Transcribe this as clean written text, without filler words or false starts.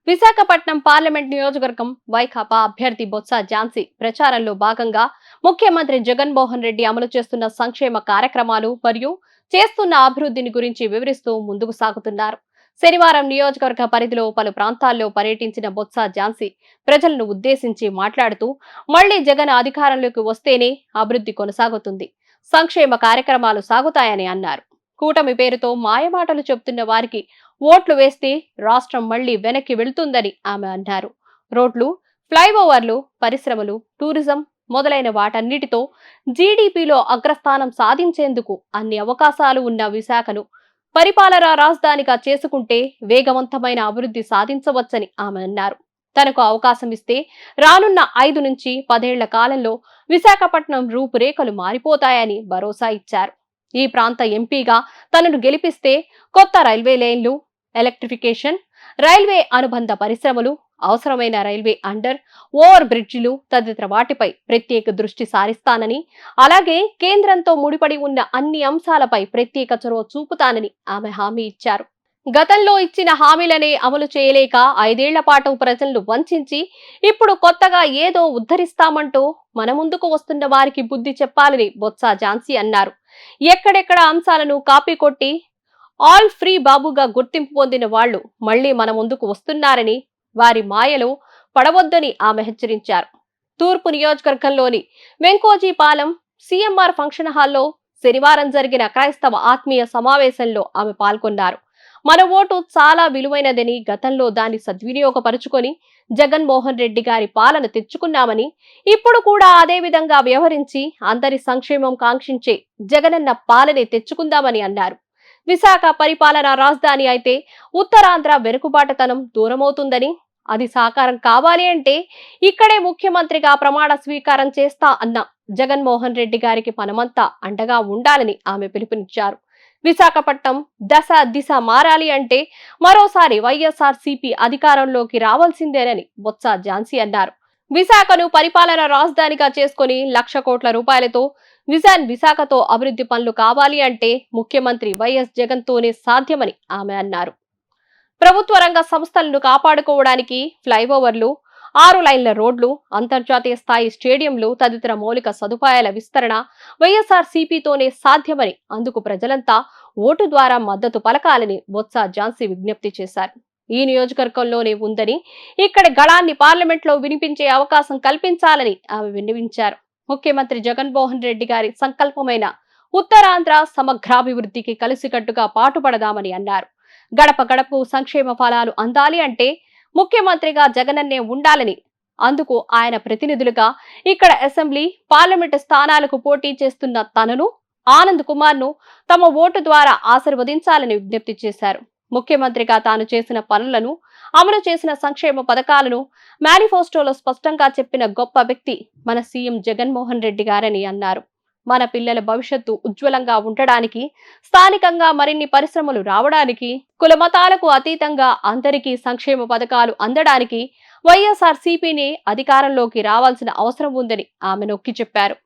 Visakhapatnam parliament నియోజకవర్గం వైకాపా అభ్యర్థి బొత్స ఝాన్సీ ప్రచారంలో భాగంగా ముఖ్యమంత్రి జగన్మోహన్ రెడ్డి అమలు చేస్తున్న సంక్షేమ కార్యక్రమాలు మరియు చేస్తున్న అభివృద్ధిని గురించి వివరిస్తూ ముందుకు సాగుతున్నారు. శనివారం నియోజకవర్గ పరిధిలో పలు ప్రాంతాల్లో పర్యటించిన బొత్స ఝాన్సీ ప్రజలను ఉద్దేశించి మాట్లాడుతూ మళ్లీ జగన్ అధికారంలోకి వస్తేనే అభివృద్ధి కొనసాగుతుంది, సంక్షేమ కార్యక్రమాలు సాగుతాయని అన్నారు. కూటమి పేరుతో మాయమాటలు చెబుతున్న వారికి ఓట్లు వేస్తే రాష్ట్రం మళ్లీ వెనక్కి వెళ్తుందని ఆమె అన్నారు. రోడ్లు, ఫ్లైఓవర్లు, పరిశ్రమలు, టూరిజం మొదలైన వాటన్నిటితో జీడీపీలో అగ్రస్థానం సాధించేందుకు అన్ని అవకాశాలు ఉన్న విశాఖను పరిపాలనా రాజధానిగా చేసుకుంటే వేగవంతమైన అభివృద్ధి సాధించవచ్చని ఆమె అన్నారు. తనకు అవకాశం ఇస్తే రానున్న 5 నుంచి 10 ఏళ్ల కాలంలో విశాఖపట్నం రూపురేఖలు మారిపోతాయని భరోసా ఇచ్చారు. ఈ ప్రాంత ఎంపీగా తనను గెలిపిస్తే కొత్త రైల్వే లైన్లు, ఎలక్ట్రిఫికేషన్, రైల్వే అనుబంధ పరిశ్రమలు, అవసరమైన రైల్వే అండర్ ఓవర్ బ్రిడ్జిలు తదితర వాటిపై ప్రత్యేక దృష్టి సారిస్తానని, అలాగే కేంద్రంతో ముడిపడి ఉన్న అన్ని అంశాలపై ప్రత్యేక చొరవ చూపుతానని ఆమె హామీ ఇచ్చారు. గతంలో ఇచ్చిన హామీలనే అమలు చేయలేక 5 ఏళ్ల పాటు ప్రజలను వంచించి ఇప్పుడు కొత్తగా ఏదో ఉద్ధరిస్తామంటూ మన ముందుకు వస్తున్న వారికి బుద్ధి చెప్పాలని బొత్స ఝాన్సీ అన్నారు. ఎక్కడెక్కడ అంశాలను కాపీ కొట్టి ఆల్ ఫ్రీ బాబుగా గుర్తింపు పొందిన వాళ్లు మళ్లీ మన ముందుకు వస్తున్నారని, వారి మాయలో పడవద్దని ఆమె హెచ్చరించారు. తూర్పు నియోజకవర్గంలోని వెంకోజీపాలెం సిఎంఆర్ ఫంక్షన్ హాల్లో శనివారం జరిగిన క్రైస్తవ ఆత్మీయ సమావేశంలో ఆమె పాల్గొన్నారు. మన ఓటు చాలా విలువైనదని, గతంలో దాన్ని సద్వినియోగపరుచుకొని జగన్మోహన్ రెడ్డి గారి పాలన తెచ్చుకున్నామని, ఇప్పుడు కూడా అదే విధంగా వ్యవహరించి అందరి సంక్షేమం కాంక్షించే జగనన్న పాలనే తెచ్చుకుందామని అన్నారు. విశాఖ పరిపాలనా రాజధాని అయితే ఉత్తరాంధ్ర వెనుకబాటుతనం దూరమవుతుందని, అది సాకారం కావాలి అంటే ఇక్కడే ముఖ్యమంత్రిగా ప్రమాణ స్వీకారం చేస్తా అన్న జగన్మోహన్ రెడ్డి గారికి మనమంతా అండగా ఉండాలని ఆమె పిలుపునిచ్చారు. విశాఖపట్నం దశ దిశ మారాలి అంటే మరోసారి వైఎస్ఆర్సీపీ అధికారంలోకి రావాల్సిందేనని బొత్స ఝాన్సీ అన్నారు. విశాఖను పరిపాలన రాజధానిగా చేసుకుని 1,00,00,000 కోట్ల రూపాయలతో విజన్ విశాఖతో అభివృద్ధి పనులు కావాలి అంటే ముఖ్యమంత్రి వైఎస్ జగన్ తోనే సాధ్యమని ఆమె అన్నారు. ప్రభుత్వ రంగ సంస్థలను కాపాడుకోవడానికి ఫ్లైఓవర్లు, 6 లైన్ల రోడ్లు, అంతర్జాతీయ స్థాయి స్టేడియంలు తదితర మౌలిక సదుపాయాల విస్తరణ వైఎస్ఆర్సీపీతోనే సాధ్యమని, అందుకు ప్రజలంతా ఓటు ద్వారా మద్దతు పలకాలని బొత్స ఝాన్సీ విజ్ఞప్తి చేశారు. ఈ నియోజకవర్గంలోనే ఉందని, ఇక్కడి గళాన్ని పార్లమెంట్లో వినిపించే అవకాశం కల్పించాలని ఆమె విన్నవించారు. ముఖ్యమంత్రి జగన్మోహన్ రెడ్డి గారి సంకల్పమైన ఉత్తరాంధ్ర సమగ్రాభివృద్ధికి కలిసికట్టుగా పాటుపడదామని అన్నారు. గడప గడపకు సంక్షేమ ఫలాలు అందాలి అంటే ముఖ్యమంత్రిగా జగనన్నే ఉండాలని, అందుకు ఆయన ప్రతినిధులుగా ఇక్కడ అసెంబ్లీ, పార్లమెంటు స్థానాలకు పోటీ చేస్తున్న తనను, ఆనంద్ కుమార్ ను తమ ఓటు ద్వారా ఆశీర్వదించాలని విజ్ఞప్తి చేశారు. ముఖ్యమంత్రిగా తాను చేసిన పనులను, అమలు చేసిన సంక్షేమ పథకాలను మేనిఫెస్టోలో స్పష్టంగా చెప్పిన గొప్ప వ్యక్తి మన సీఎం జగన్మోహన్ రెడ్డి గారని అన్నారు. మన పిల్లల భవిష్యత్తు ఉజ్వలంగా ఉండడానికి, స్థానికంగా మరిన్ని పరిశ్రమలు రావడానికి, కుల మతాలకు అతీతంగా అందరికీ సంక్షేమ పథకాలు అందడానికి వైఎస్ఆర్సీపీని అధికారంలోకి రావాల్సిన అవసరం ఉందని ఆమె నొక్కి చెప్పారు.